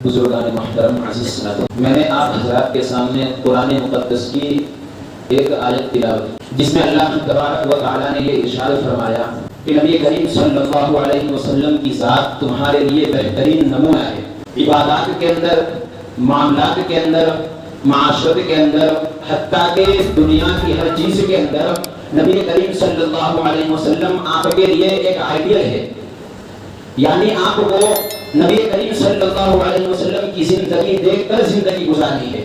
بزرگان محترم عزیز سنتے میں نے آپ حضرات کے سامنے قرآن مقدس کی ایک آیت تلاوت جس میں اللہ تبارک و تعالیٰ نے یہ ارشاد فرمایا کہ نبی کریم صلی اللہ علیہ وسلم کی ذات تمہارے لیے بہترین نمونہ ہے، عبادات کے اندر، معاملات کے اندر، معاشرت کے اندر، حتیٰ کہ دنیا کی ہر چیز کے اندر نبی کریم صلی اللہ علیہ وسلم آپ کے لیے ایک آئیڈیل ہے، یعنی آپ کو نبی کریم صلی اللہ علیہ وسلم کی زندگی دیکھ کر زندگی گزارنی ہے۔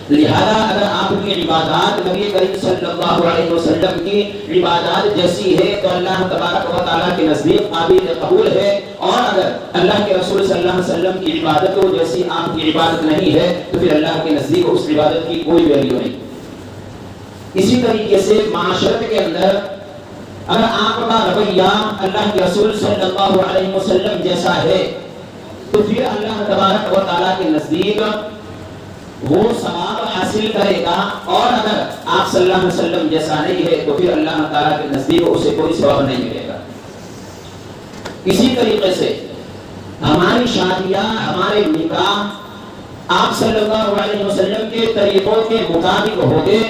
لہذا اگر آپ کی عبادات نبی کریم صلی اللہ علیہ وسلم کی عبادات جیسی ہے تو اللہ تبارک و تعالیٰ کے نزدیک قابل قبول ہے، اور اگر اللہ کے رسول صلی اللہ علیہ وسلم کی عبادتوں جیسی آپ کی عبادت نہیں ہے تو پھر اللہ کے نزدیک اس عبادت کی کوئی ویلیو نہیں۔ اسی طریقے سے معاشرت کے اندر اگر آپ کا رویہ اللہ کے رسول صلی اللہ علیہ وسلم جیسا ہے تو پھر اللہ تبارک و تعالیٰ کے نزدیک وہ ثواب حاصل کرے گا، اور اگر آپ صلی اللہ علیہ وسلم جیسا نہیں ہے تو پھر اللہ تعالیٰ کے نزدیک اسے کوئی ثواب نہیں ملے گا۔ اسی طریقے سے ہماری شادیاں، ہمارے نکاح آپ صلی اللہ علیہ وسلم کے طریقوں کے مطابق ہوگے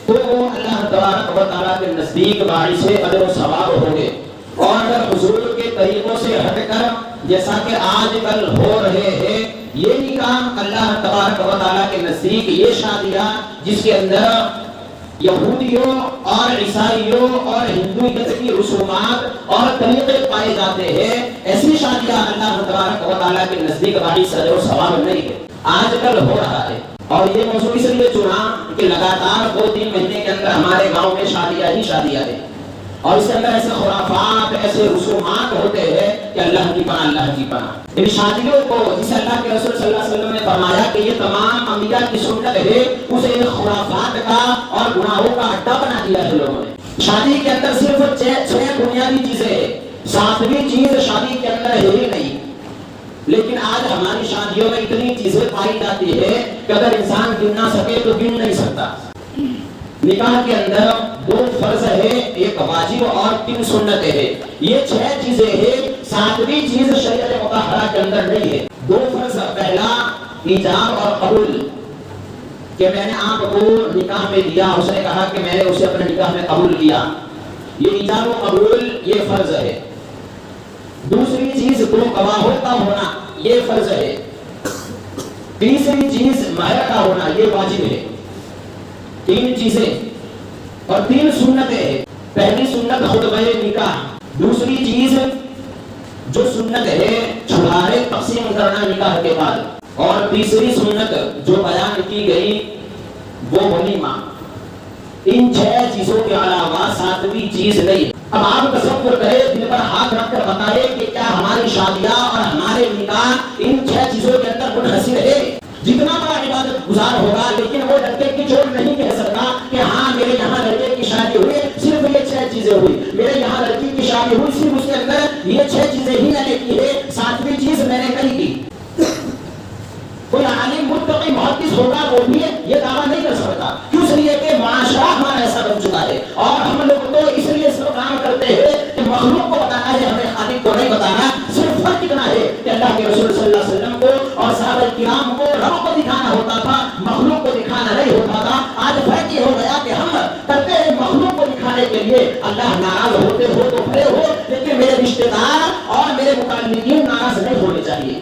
تو وہ اللہ تبارک و تعالیٰ کے نزدیک باعث اجر و ثواب ہوگے، اور اگر حضور کے طریقوں سے ہٹ کر جیسا کہ آج کل ہو رہے ہیں یہ نکاح اللہ تبارک و تعالیٰ کے نزدیک، یہ شادیاں جس کے اندر یہودیوں اور عیسائیوں اور ہندوئیت کی رسومات اور طریقے پائے جاتے ہیں، ایسی شادیاں اللہ تبارک و تعالیٰ کے نزدیک باعث اجر و ثواب نہیں ہے، آج کل ہو رہا ہے۔ اور یہ موضوع اس لیے چنا کہ لگاتار 2-3 مہینے کے اندر ہمارے گاؤں میں شادیاں ہی شادیاں ہیں، اور اس کے اندر ایسے خرافات، ایسے رسومات ہوتے ہیں کہ اللہ کی پناہ، اللہ کی پناہ۔ ان شادیوں کو جسے اللہ کے رسول صلی اللہ علیہ وسلم نے فرمایا کہ یہ تمام انبیاء کی سنت ہے، اسے خرافات کا اور گناہوں کا اڈا بنا دیا ہے لوگوں نے۔ شادی کے اندر صرف 6 بنیادی چیزیں ہیں، 7ویں چیز شادی کے اندر ہے ہی نہیں، لیکن آج ہماری شادیوں میں اتنی چیزیں پائی جاتی ہے کہ اگر انسان گن نہ سکے تو گن نہیں سکتا۔ نکاح کے اندر 2 فرض ہے، ایک واجب اور 3 سنتیں ہیں، یہ 6 چیزیں ہیں، 7ویں چیز شریعت مطہرہ کے اندر نہیں ہے۔ 2 فرض، پہلا ایجاب اور قبول، کہ میں نے آپ کو نکاح میں دیا، اس نے کہا کہ میں نے اسے اپنے نکاح میں قبول کیا، یہ ایجاب و قبول یہ فرض ہے۔ دوسری چیز 2 گواہوں کا ہونا، یہ فرض ہے۔ تیسری چیز مہر کا ہونا، یہ واجب ہے۔ 3 چیزیں اور 3 سنتیں ہیں۔ پہلی سنت خطبہ نکاح، دوسری چیز جو سنت ہے چھٹکارے تقسیم کرنا نکاح کے بعد، اور تیسری سنت جو بیان کی گئی وہ ولیمہ۔ ان 6 چیزوں کے علاوہ 7ویں چیز نہیں۔ اب آپ تصور کریں، دل پر ہاتھ رکھ کر بتائیں کہ کیا ہماری شادیاں اور ہمارے نکاح ان 6 چیزوں کے اندر منحصر ہے؟ جتنا بڑا عبادت گزار ہوگا لیکن وہ لڑکے کی چوٹ نہیں کہہ سکتا کہ ہاں میرے یہاں لڑکے کی شادی ہوئی صرف یہ 6 چیزیں ہوئی، میرے یہاں لڑکی کی شادی ہوئی صرف اس کے اندر یہ 6 چیزیں ہی میں نے کی ہے، 7ویں چیز میں نے نہیں کی۔ کوئی عالم متقی محدث ہوگا وہ بھی یہ دعویٰ نہیں کر سکتا، کیوں؟ اس لیے کہ معاشرہ ہمارا ایسا بن چکا ہے، اور ہم لوگ تو اس لیے اس کام کرتے ہیں کہ مخلوق کو بتانا ہے، ہمیں خالق کو نہیں بتانا۔ صرف فرق اتنا ہے کہ اللہ کے رسول صلی اللہ علیہ وسلم کو اور صحابہ کرام کو رب کو دکھانا ہوتا تھا، مخلوق کو دکھانا نہیں ہوتا تھا۔ آج فرق یہ ہو گیا کہ ہم کرتے ہیں مخلوق کو دکھانے کے لیے، اللہ ناراض ہوتے ہو تو بھلے ہو، لیکن میرے رشتہ دار اور میرے متعلقین ناراض نہیں ہونے چاہیے۔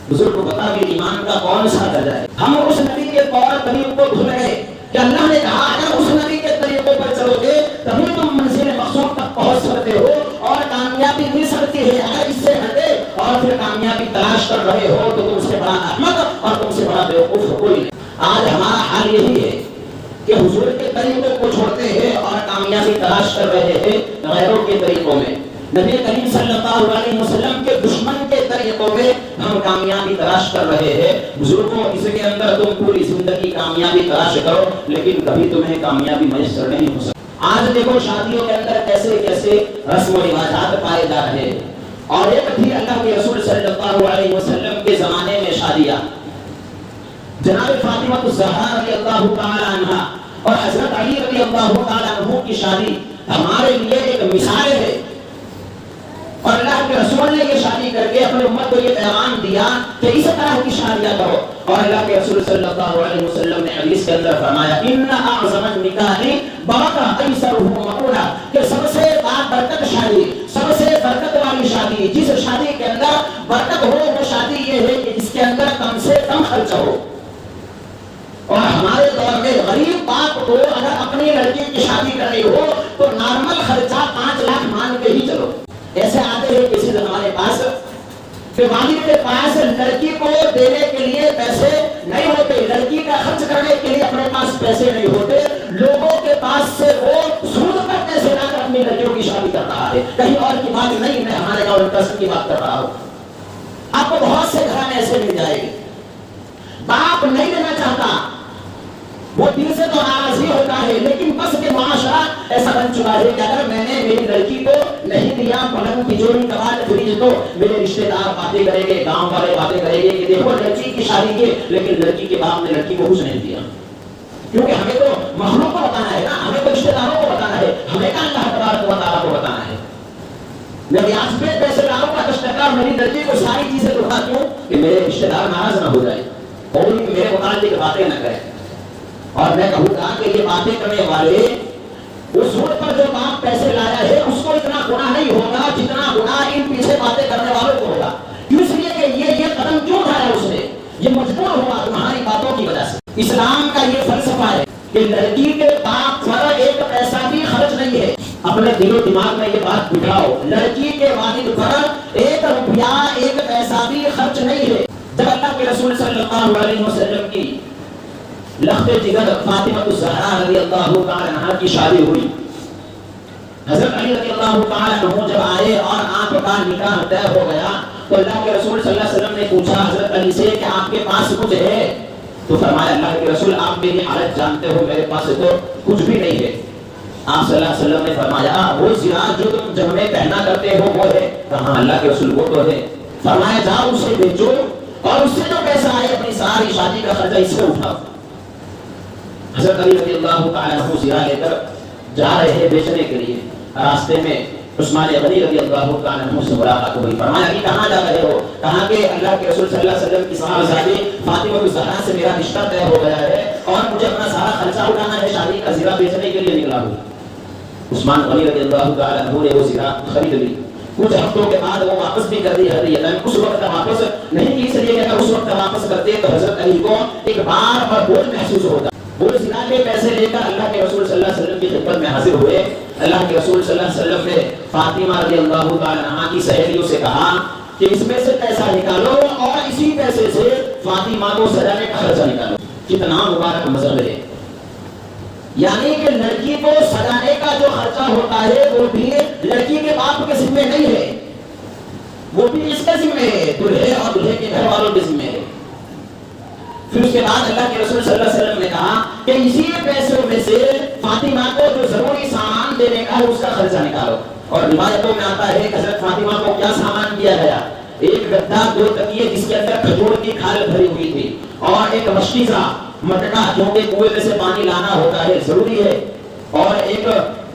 بزرگ کو بتا کہ ایمان کا کون سا درجہ ہے؟ ہم اس نبی کے طور طریق کو بھول گئے کہ اللہ نے کہا اگر اس نبی کے طریقوں پر چلو گے تبھی تم منزل مقصود تک پہنچ سکتے ہو اور کامیابی مل سکتی ہے۔ اگر اس سے ہٹے اور پھر کامیابی تلاش کر رہے ہو تو تم سے بڑا احمق اور تم سے بڑا بیوقوف کوئی نہیں۔ آج ہمارا حال یہی ہے کہ حضور کے طریقوں کو چھوڑتے ہیں اور کامیابی تلاش کر رہے ہیں غیروں کے طریقوں میں۔ نبی کریم صلی اللہ علیہ وسلم کے دشمن کے طریقوں میں ہم کامیابی تلاش کر رہے ہیں۔ بزرگوں، اس کے اندر تم پوری زندگی کامیابی تلاش کرو لیکن کبھی تمہیں کامیابی میسر نہیں ہو سکتی۔ آج دیکھو شادیوں کے اندر کیسے کیسے رسم و رواجات پائے جا رہے ہیں، اور ایک تھی اللہ کے رسول صلی اللہ علیہ وسلم کے زمانے میں شادیاں۔ جناب فاطمہ الزہرا رضی اللہ تعالی عنہا اور حضرت علی رضی اللہ تعالی عنہ کی شادی ہمارے لیے ایک مثال ہے، اور اللہ کے رسول نے یہ شادی کر کے اپنے امت کو یہ پیغام دیا کہ اس طرح کی شادیاں کرو. اور اللہ کے رسول صلی اللہ علیہ وسلم نے حدیث کے اندر فرمایا ان اعظم النکاح برکۃ ایسرہ مقولہ کہ سب سے برکت شادی، سب سے برکت والی شادی، جس شادی کے اندر برکت ہو وہ شادی یہ ہے کہ جس کے اندر کم سے کم خرچہ ہو. اور ہمارے دور میں غریب باپ کو اگر اپنی لڑکی کی شادی کرنی ہو تو نارمل خرچہ 5 لاکھ مان کے ہی چلو. ایسے آتے ہیں کسی دن ہمارے پاس کہ والد کے پاس لڑکی کو دینے کے لیے پیسے نہیں ہوتے، لڑکی کا خرچ کرنے کے لیے اپنے پاس پیسے نہیں ہوتے، لوگوں کے پاس سے وہ سود پر پیسے لا کر اپنی لڑکیوں کی شادی کر رہا ہے. کہیں اور کی بات نہیں، میں ہمارے گاؤں قصب کی بات کر رہا ہوں. آپ کو بہت سے گھر میں ایسے مل جائے گی، باپ نہیں دینا چاہتا، وہ دل سے تو ناراض ہی ہوتا ہے، لیکن بس کے معاشرہ ایسا بن چکا ہے کہ اگر میں نے میری لڑکی کو نہیں دیا پلنگ تجوری کباڑ فریج تو میرے رشتے دار باتیں کریں گے، گاؤں والے باتیں کریں گے کہ دیکھو لڑکی کی شادی کی، لیکن لڑکی کے باپ نے لڑکی کو کچھ نہیں دیا. کیونکہ ہمیں تو مخلوق کو بتانا ہے نا، ہمیں تو رشتے داروں کو بتانا ہے، ہمیں کا اللہ تبارک و تعالیٰ کو بتانا ہے. میں ریاض پہ پیسے لاؤں گا 10 ٹکا، میری لڑکی کو ساری چیزیں دکھا کیوں کہ میرے رشتے دار ناراض نہ ہو جائے اور میرے متعلق باتیں نہ کریں. اور میں کہوں گا کہ یہ باتیں کرنے والے اس وقت پر جو باپ پیسے لایا ہے اس کو اتنا گناہ نہیں ہوگا جتنا گناہ ان پیچھے باتیں کرنے والوں کو ہوگا. کیوں؟ اس لیے کہ یہ قدم کیوں اٹھایا اس نے؟ یہ مجبور ہوا تمہاری باتوں کی وجہ سے. اسلام کا یہ فلسفہ ہے کہ لڑکی کے باپ پر ایک پیسہ بھی خرچ نہیں ہے. اپنے دل و دماغ میں یہ بات بٹھاؤ، لڑکی کے والد پر 1 روپیہ 1 پیسہ بھی خرچ نہیں ہے. جب اللہ کے رسول صلی اللہ علیہ وسلم کی لخت جگر فاطمہ الزہرا رضی اللہ تعالی عنہا کی شادی ہوئی، حضرت علی رضی اللہ تعالی عنہ جب آئے اور آپ کا نکاح طے ہو گیا تو اللہ کے رسول صلی اللہ علیہ وسلم نے پوچھا حضرت علی سے کہ آپ کے پاس کچھ ہے؟ تو فرمایا اللہ کے رسول آپ میری حالت جانتے ہو، میرے پاس تو کچھ بھی نہیں ہے. آپ صلی اللہ علیہ وسلم نے فرمایا وہ زراعت جو تم جب میں پہنا کرتے ہو وہ ہے؟ کہاں اللہ کے رسول وہ تو ہے. فرمایا جاؤ اسے بیچو اور اس سے جو پیسہ آئے اپنی ساری شادی کا خرچہ اس سے اٹھاؤ. حضرت علی رضی اللہ تعالی عنہ زرا لے کر جا رہے ہیں بیچنے کے لیے. راستے میں عثمان غنی رضی اللہ تعالی عنہ سے ملاقات ہوئی. فرمایا کہ کہاں جا رہے ہو؟ کہا کہ اللہ کے رسول صلی اللہ علیہ وسلم کی صاحبزادی فاطمہ الزہرا سے میرا رشتہ طے ہو گیا ہے اور مجھے اپنا سارا خرچہ اٹھانا ہے، شادی کا زرا بیچنے کے لیے نکلا ہوں. عثمان غنی رضی اللہ تعالی عنہ نے وہ زرا خرید لی. کچھ ہفتوں کے بعد وہ واپس بھی کر دی ہدیہ. اس وقت واپس نہیں کی، اس لیے کہ اگر اس وقت واپس کرتے تو حضرت علی کو ایک بار اور بوجھ محسوس ہوتا. وہ زنا کے پیسے لے کر اللہ کے رسول صلی اللہ علیہ وسلم کی خدمت میں حاضر ہوئے. اللہ کے رسول صلی اللہ علیہ وسلم نے فاطمہ رضی اللہ تعالی عنہا کی سہیلیوں سے کہا کہ اس میں سے پیسہ نکالو اور اسی پیسے سے فاطمہ کو سجانے کا خرچہ نکالو. کتنا مبارک مذہب ہے! یعنی کہ لڑکی کو سجانے کا جو خرچہ ہوتا ہے وہ بھی لڑکی کے باپ کے ذمہ نہیں ہے، وہ بھی اس کے ذمہ ہے، دلہے اور دلہے کے گھر والوں کے ذمہ ہے. پھر اس کے بعد اللہ کے رسول صلی اللہ علیہ وسلم نے کہا کہ اسی پیسوں میں سے فاطمہ کو جو ضروری سامان دینے کا ہے اس کا خرچہ نکالو. اور روایتوں میں آتا ہے کہ حضرت فاطمہ کو کیا سامان دیا گیا؟ ایک گدا، 2 تکیے جس کے اندر کھجور کی کھال بھری ہوئی تھی، اور ایک مشکیزہ مٹکا کیونکہ کنویں میں سے پانی لانا ہوتا ہے ضروری ہے، اور ایک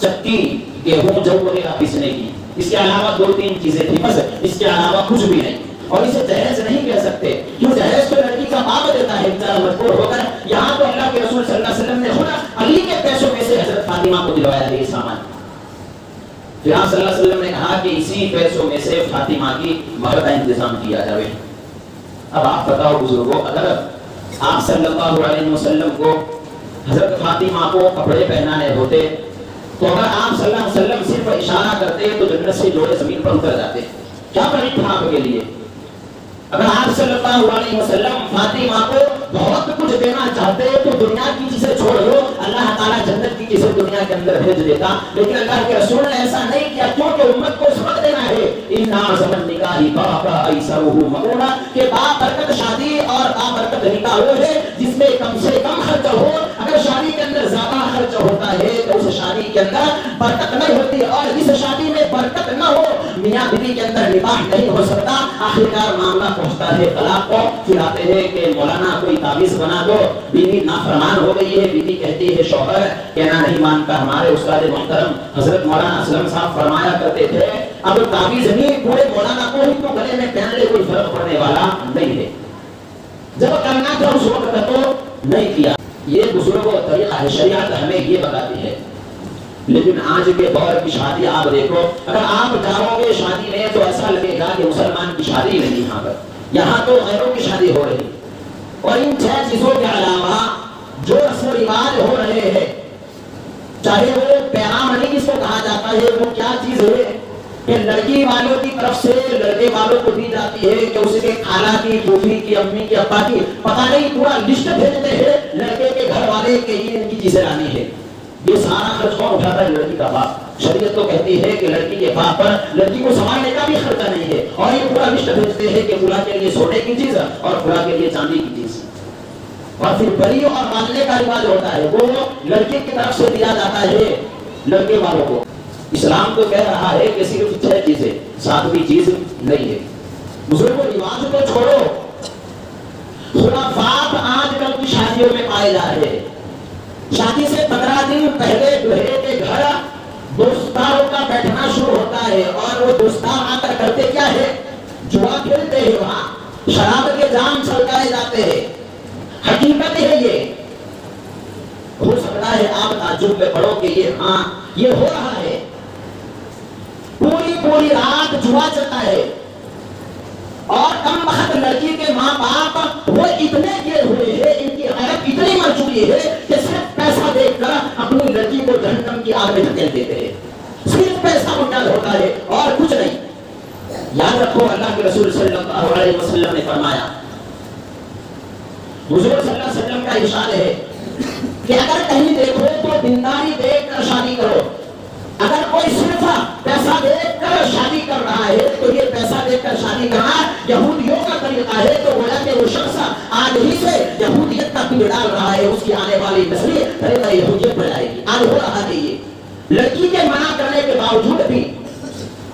چکی گیہوں جو وغیرہ پیسنے کی. اس کے علاوہ 2-3 چیزیں تھیں بس، اس کے علاوہ کچھ بھی نہیں. اور اسے جہیز نہیں کہہ سکتے کیوں؟ جہیز تو لڑکی کا باپ دیتا ہے بیچارہ مجبور ہو کر. یہاں تو اللہ کے رسول صلی اللہ علیہ وسلم نے خود علی کے پیسوں میں سے حضرت فاطمہ کو دلوایا ہے یہ سامان. پھر آپ صلی اللہ علیہ وسلم نے کہا کہ اسی پیسوں میں سے فاطمہ کی مہر کا انتظام کیا جائے. اب آپ بتاؤ بزرگوں، اگر آپ صلی اللہ علیہ وسلم کو حضرت فاطمہ کو کپڑے پہنانے ہوتے تو اگر آپ صلی اللہ علیہ وسلم صرف اشارہ کرتے تو جنت سے جوڑے زمین پر اتر جاتے. کیا پریت تھا آپ کے لیے؟ اگر آپ صلی اللہ علیہ وسلم فاطمہ کو بہت کچھ دینا چاہتے تو دنیا کی چیزیں چھوڑ دو، اللہ تعالیٰ جنت کی چیزیں دنیا کے اندر بھیج دیتا. لیکن اللہ کے رسول نے ایسا نہیں کیا کیونکہ امت کو سبق دینا ہے. ان اعظم النکاح برکۃ ایسرہ مقولہ کہ بابرکت شادی اور بابرکت نکاح وہ ہے جس میں کم سے کم خرچ ہو. اگر شادی کے اندر زیادہ خرچ ہوتا ہے تو اس شادی کے اندر برکت نہیں ہوتی، اور جس شادی میں برکت نہ ہو میاں بیوی کے اندر نکاح نہیں ہو سکتا. آخرکار معاملہ پہنچتا ہے طلاق کو. پھر آتے ہیں کہ مولانا کوئی تعویذ بنا دو، بیوی نافرمان ہو گئی ہے، بیوی کہتی ہے شوہر کہنا نہیں مانتا. ہمارے استاد محترم حضرت مولانا اسلم صاحب فرمایا کرتے تھے اب تعویذ نہیں پورے مولانا کو ہی تو گلے میں پہن لے کوئی فرق پڑنے والا نہیں ہے. جب کرنا تھا اس وقت تو نہیں کیا. یہ بزرگوں کا طریقہ ہے. شریعت ہمیں یہ بتاتی ہے. لیکن آج کے دور کی شادی آپ دیکھو, اگر آپ جاؤ گے شادی میں تو ایسا لگے گا کہ مسلمان کی شادی نہیں. یہاں پر یہاں تو غیروں کی شادی ہو رہی. اور ان 6 چیزوں کے علاوہ جو رسم و رواج ہو رہے ہیں, چاہے وہ پیغامنی جس کو کہا جاتا ہے, وہ کیا چیز ہے کہ لڑکی والوں کی طرف سے لڑکے والوں کو دی جاتی ہے کہ اس کے خالہ کی, پھوپھی کی, امی کی, ابا کی, پتہ نہیں پورا لسٹ بھیجتے ہیں لڑکے کے گھر والے کہ یہ ان کی چیزیں لانی ہے. یہ سارا خرچ کون اٹھاتا ہے؟ لڑکی کا باپ. شریعت تو کہتی ہے کہ لڑکی کے باپ پر لڑکی کو سنبھالنے کا بھی خرچہ نہیں ہے. اور یہ پورا لسٹ بھیجتے ہیں کہ فلاں کے لیے سونے کی چیز اور فلاں کے لیے چاندی کی چیز. اور پھر بری اور مانگنے کا رواج ہوتا ہے, وہ لڑکے کی طرف سے دیا جاتا ہے لڑکے والوں کو. اسلام تو کہہ رہا ہے کہ صرف 6 چیزیں, 7ویں چیز نہیں ہے. بزرگوں رواج کو چھوڑو, خرافات آج کل کی شادیوں میں پائے جا رہے ہیں. شادی سے 15 دن پہلے دلہے کے گھر دوستاروں کا بیٹھنا شروع ہوتا ہے, اور وہ دوستار آ کر کرتے کیا ہے؟ جوا کھیلتے ہیں. وہاں شراب کے جام چھلکائے جاتے ہیں. حقیقت ہے یہ. ہو سکتا ہے آپ تعجب میں پڑو کہ یہ ہو رہا ہے. پوری رات جوا چلتا ہے, اور کم وقت لڑکی کے ماں باپ وہ اتنے گر ہوئے ہیں, ان کی غیرت اتنی مر چکی ہے کہ صرف پیسہ دیکھ کر اپنی لڑکی کو جہنم کی آگ میں دھکیل دیتے ہیں. صرف پیسہ منڈال ہوتا ہے اور کچھ نہیں. یاد رکھو, اللہ کے رسول صلی اللہ علیہ وسلم نے فرمایا, حضور صلی اللہ علیہ وسلم کا ارشاد ہے کہ اگر کہیں دیکھو تو دینداری دیکھ کر شادی کرو. اگر کوئی صرف پیسہ دیکھ کر شادی کر رہا ہے تو یہ پیسہ دیکھ کر شادی کرنا یہودیوں کا طریقہ ہے. تو گویا کہ وہ شخص آج ہی سے یہودیت کا پیڑ ڈال رہا ہے. اس کی آنے والی نسل طریقہ یہودیت پر جائے گی. آج ہو رہا ہے یہ. لڑکی کے منع کرنے کے باوجود بھی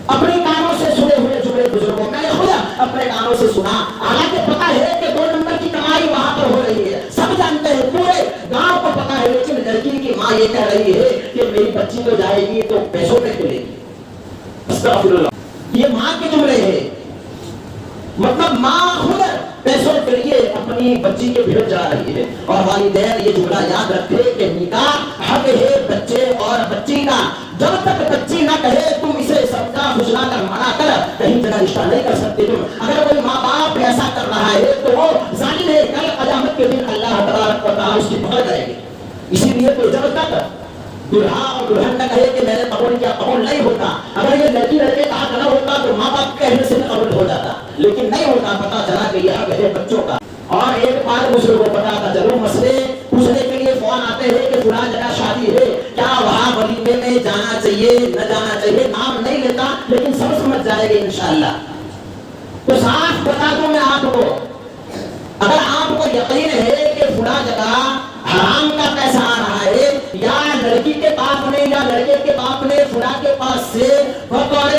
اپنے کانوں سے سنے ہوئے جملے بزرگوں, میں نے خود اپنے کانوں سے سنا, حالانکہ پتا ہے کہ 2 نمبر کی کمائی وہاں پر ہو رہی ہے, سب جانتے ہیں, پورے گاؤں کو پتا ہے. لیکن لڑکی کی ماں یہ کہہ رہی ہے کہ میری بچی تو جائے گی تو پیسوں پہ ملے گی. استغفر اللہ. یہ ماں کے جملے ہیں. مطلب ماں خود پیسوں کے لیے اپنی بچی کے بھیڑ جا رہی ہے. اور والدین یہ جملہ یاد رکھے کہ نکاح حق ہے بچے اور بچی کا. جب تک بچی نہ کہے تم اسے سمجھا فسلا کر منع کر کہیں جگہ رشتہ نہیں کر سکتے تم. اگر کوئی ماں باپ ایسا کر رہا ہے تو وہ ظالم ہے. کل قیامت کے دن اللہ تبارک و تعالیٰ اس کی پکڑ کرے گی. اسی لیے تو جب تک دلہا اور دلہن نہ کہے کہ میں نے قبول کیا, قبول نہیں ہوتا. اگر یہ لڑکی لڑکے کا حق نہ ہوتا تو ماں باپ کہنے سے قبول ہو جاتا, لیکن نہیں ہوتا. پتا چلا کہ یہ حق ہے بچوں کا. اور ایک بات دوسرے کو پتا تھا, چلو مسئلے پوچھنے کے لیے فون آتے ہیں کہ فلاں جگہ شادی ہے, کیا وہاں ولیمے میں جانا چاہیے نہ جانا چاہیے. نام نہیں لیتا لیکن سب سمجھ جائے گے انشاءاللہ. تو صاف بتا دوں میں آپ کو, اگر آپ کو یقین ہے کہ فلاں جگہ حرام کا پیسہ آ رہا ہے, یا لڑکی کے باپ نے یا لڑکے کے باپ نے فلاں کے پاس سے بطور